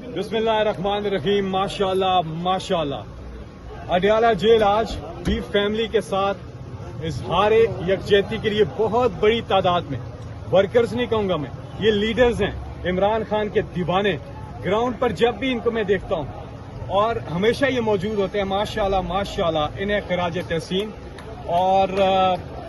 बिस्मिल्लाहिर्रहमानिर्रहीम। माशाल्लाह माशाल्लाह। अडियाला जेल आज बीफ फैमिली के साथ इजहार यकजहती के लिए बहुत बड़ी तादाद में, वर्कर्स नहीं कहूंगा मैं, ये लीडर्स हैं, इमरान खान के दीवाने। ग्राउंड पर जब भी इनको मैं देखता हूं और हमेशा ये मौजूद होते हैं। माशाल्लाह माशाल्लाह, इन्हें खराज तहसीन। और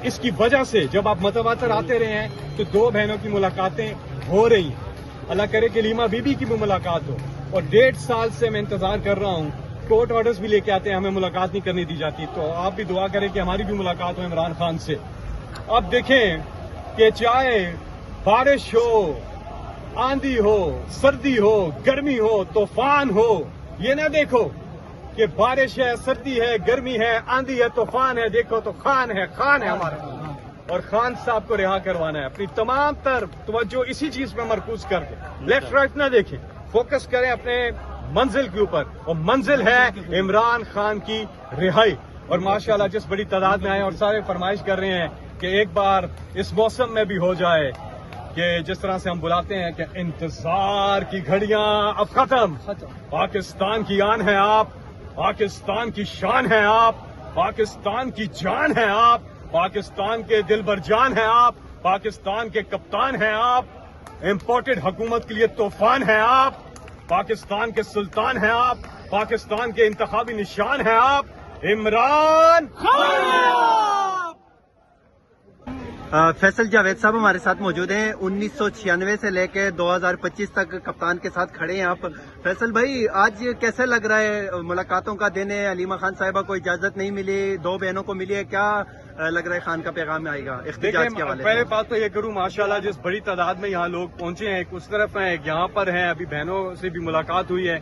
इसकी वजह से जब आप मतवातर आते रहे हैं तो दो बहनों की मुलाकातें हो रही हैं। अल्लाह करे कि लीमा बीबी की भी मुलाकात हो। और 1.5 साल से मैं इंतजार कर रहा हूँ, कोर्ट ऑर्डर्स भी लेके आते हैं, हमें मुलाकात नहीं करने दी जाती। तो आप भी दुआ करें कि हमारी भी मुलाकात हो इमरान खान से। अब देखें कि चाहे बारिश हो, आंधी हो, सर्दी हो, गर्मी हो, तूफान हो, ये ना देखो कि बारिश है, सर्दी है, गर्मी है, आंधी है, तूफान है, देखो तो खान है हमारा। और खान साहब को रिहा करवाना है। अपनी तमाम तवज्जो इसी चीज पे मरकूज करके लेफ्ट राइट ना देखें, फोकस करें अपने मंजिल के ऊपर। और मंजिल है इमरान खान की रिहाई। और माशाल्लाह जिस बड़ी तादाद में आए और सारे फरमाइश कर रहे हैं कि एक बार इस मौसम में भी हो जाए कि जिस तरह से हम बुलाते हैं कि इंतजार की घड़ियां अब खत्म। पाकिस्तान की आन है आप, पाकिस्तान की शान है आप, पाकिस्तान की जान है आप, पाकिस्तान के दिलबर जान है आप, पाकिस्तान के कप्तान हैं आप, इम्पोर्टेड हुकूमत के लिए तूफान है आप, पाकिस्तान के सुल्तान हैं आप, पाकिस्तान के इंतखाबी निशान हैं आप, इमरान खान। फैसल जावेद साहब हमारे साथ मौजूद हैं। 1996 से लेकर 2025 तक कप्तान के साथ खड़े हैं आप। फैसल भाई, आज कैसे लग रहा है? मुलाकातों का दिन है, अलीमा खान साहिबा को इजाजत नहीं मिली, दो बहनों को मिली है, क्या लग रहा है खान का पैगाम आएगा इख्तिजाज के हवाले? पहले बात तो ये करूं, माशाल्लाह जिस बड़ी तादाद में यहाँ लोग पहुंचे हैं, एक उस तरफ हैं, एक यहाँ पर हैं, अभी बहनों से भी मुलाकात हुई है।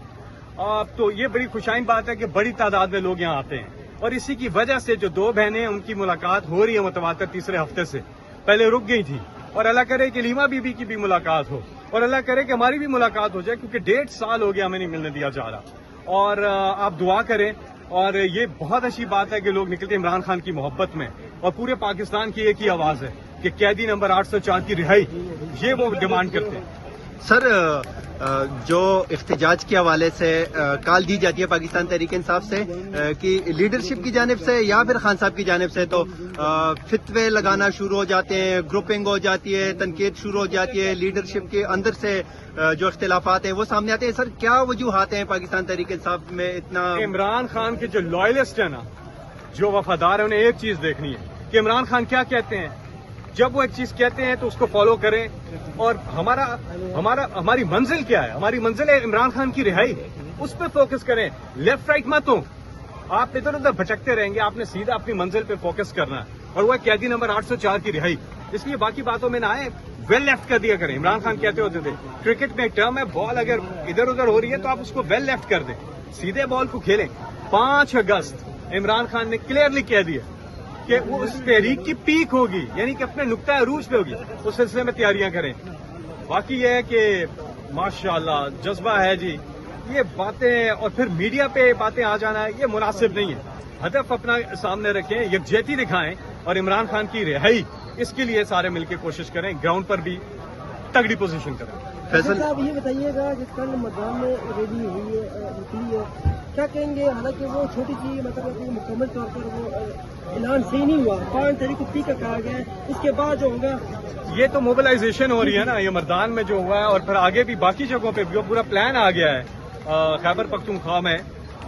तो ये बड़ी खुशाइन बात है कि बड़ी तादाद में लोग यहाँ आते हैं। और इसी की वजह से जो दो बहनें उनकी मुलाकात हो रही है मुतवातर तीसरे हफ्ते से, पहले रुक गई थी। और अल्लाह करे कि लीमा बीबी की भी मुलाकात हो, और अल्लाह करे कि हमारी भी मुलाकात हो जाए, क्योंकि 1.5 साल हो गया हमें नहीं मिलने दिया जा रहा। और आप दुआ करें। और ये बहुत अच्छी बात है कि लोग निकलते इमरान खान की मोहब्बत में। और पूरे पाकिस्तान की एक ही आवाज है कि कैदी नंबर 804 की रिहाई, ये वो डिमांड करते हैं। सर, जो इख्तिजाज के हवाले से कॉल दी जाती है पाकिस्तान तहरीक इंसाफ से कि लीडरशिप की जानिब से या फिर खान साहब की जानिब से, तो फितवे लगाना शुरू हो जाते हैं, ग्रुपिंग हो जाती है, तनकीद शुरू हो जाती है, लीडरशिप के अंदर से जो इख्तिलाफात हैं वो सामने आते हैं। सर, क्या वजूहात हैं पाकिस्तान तहरीक इंसाफ में इतना? इमरान खान के जो लॉयलिस्ट है ना, जो वफादार है, उन्हें एक चीज देखनी है कि इमरान खान क्या कहते हैं। जब वो एक चीज कहते हैं तो उसको फॉलो करें। और हमारी मंजिल क्या है? हमारी मंजिल है इमरान खान की रिहाई। उस पर फोकस करें, लेफ्ट राइट मत हो। आप इधर उधर भटकते रहेंगे, आपने सीधा अपनी मंजिल पे फोकस करना है। और वो कैदी नंबर 804 की रिहाई। इसलिए बाकी बातों में ना आए, वेल लेफ्ट कर दिया करें। इमरान खान कहते होते थे, क्रिकेट में एक टर्म है, बॉल अगर इधर उधर हो रही है तो आप उसको वेल लेफ्ट कर दें, सीधे बॉल को खेलें। 5 अगस्त इमरान खान ने क्लियरली कह दिया कि वो उस तहरीक की पीक होगी, यानी कि अपने नुक्ता अरूज पे होगी। उस सिलसिले में तैयारियां करें। बाकी ये है कि माशाल्लाह जज्बा है जी। ये बातें और फिर मीडिया पे बातें आ जाना, ये मुनासिब नहीं है। हदफ अपना सामने रखें, यकजहती दिखाएं और इमरान खान की रिहाई, इसके लिए सारे मिलकर कोशिश करें, ग्राउंड पर भी तगड़ी पोजीशन करें। फैसल साहब, ये बताइएगा कि कल मैदान में रैली हुई है, निकली है, क्या कहेंगे? हालांकि वो छोटी सी मतलब मुकम्मल तौर पर वो ऐलान सही नहीं हुआ, 5 तारीख को पीक कहा गया है, इसके बाद जो होगा ये तो मोबिलाइजेशन हो रही है ना, ये मैदान में जो हुआ है। और फिर आगे भी बाकी जगहों पे भी पूरा प्लान आ गया है, खैबर पख्तूनख्वा में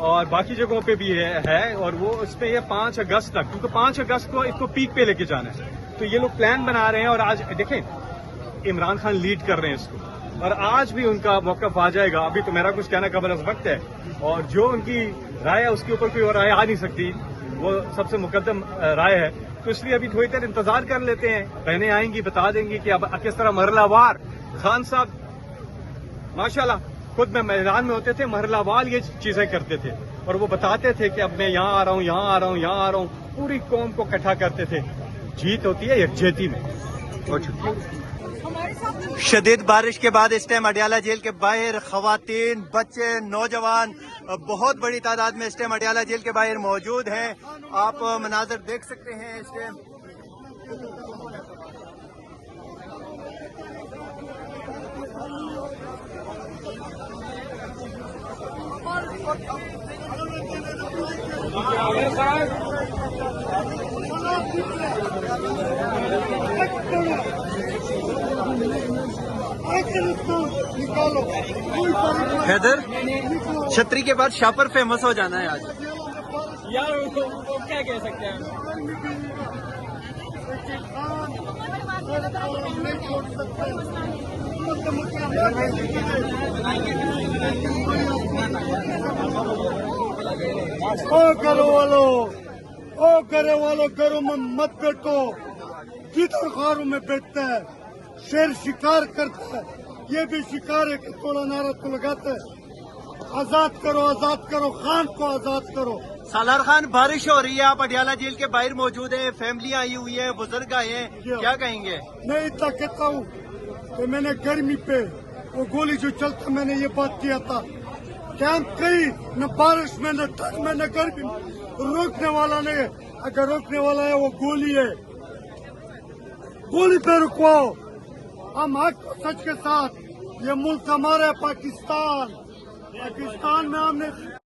और बाकी जगहों पे भी है। और वो इस पे ये 5 अगस्त तक, क्योंकि 5 अगस्त को इसको पीक पे लेके जाना है, तो ये लोग प्लान बना रहे हैं। और आज देखें, इमरान खान लीड कर रहे हैं इसको, और आज भी उनका मौक़िफ़ आ जाएगा। अभी तो मेरा कुछ कहना कबल अज़ वक्त है, और जो उनकी राय है उसके ऊपर कोई और राय आ नहीं सकती, वो सबसे मुकद्दम राय है। तो इसलिए अभी थोड़ी देर इंतजार कर लेते हैं, बहनें आएंगी, बता देंगी कि अब किस तरह मरलावार। खान साहब माशाल्लाह खुद में मैदान में होते थे, महरलावाल ये चीजें करते थे, और वो बताते थे कि अब मैं यहाँ आ रहा हूँ, यहाँ आ रहा हूँ, यहाँ आ रहा हूँ। पूरी कौम को इकट्ठा करते थे। जीत होती है यकजहती में। शदीद बारिश के बाद इस टाइम अडियाला जेल के बाहर खवातीन, बच्चे, नौजवान बहुत बड़ी तादाद में इस टाइम अडियाला जेल के बाहर मौजूद हैं। आप मनाजर देख सकते हैं इस टाइम। حیدر چھتری کے بعد شاپر فیمس ہو جانا ہے آج. یار وہ کیا کہہ سکتے ہیں. گھروں والوں گھروں میں مت بیٹھو. کدھر غاروں میں بیٹھتا ہے. شیر شکار کرتا ہے. یہ بھی شکار ہے کہ تھوڑا نعرہ تو لگاتا ہے. آزاد کرو خان کو آزاد کرو. سالار خان بارش ہو رہی ہے, آپ اڈیالہ جیل کے باہر موجود ہیں, فیملیاں آئی ہوئی ہیں, بزرگ آئے ہیں, کیا کہیں گے؟ میں اتنا کہتا ہوں کہ میں نے گرمی پہ وہ گولی جو چلتا میں نے یہ بات کیا تھا کہ ہم کہیں نہ بارش میں نہ ٹھنڈ میں نہ گرمی میں روکنے والا نہیں ہے. اگر روکنے والا ہے وہ گولی ہے. گولی پہ رکواؤ. ہم حق اور سچ کے ساتھ. یہ ملک ہمارا ہے پاکستان. پاکستان میں ہم نے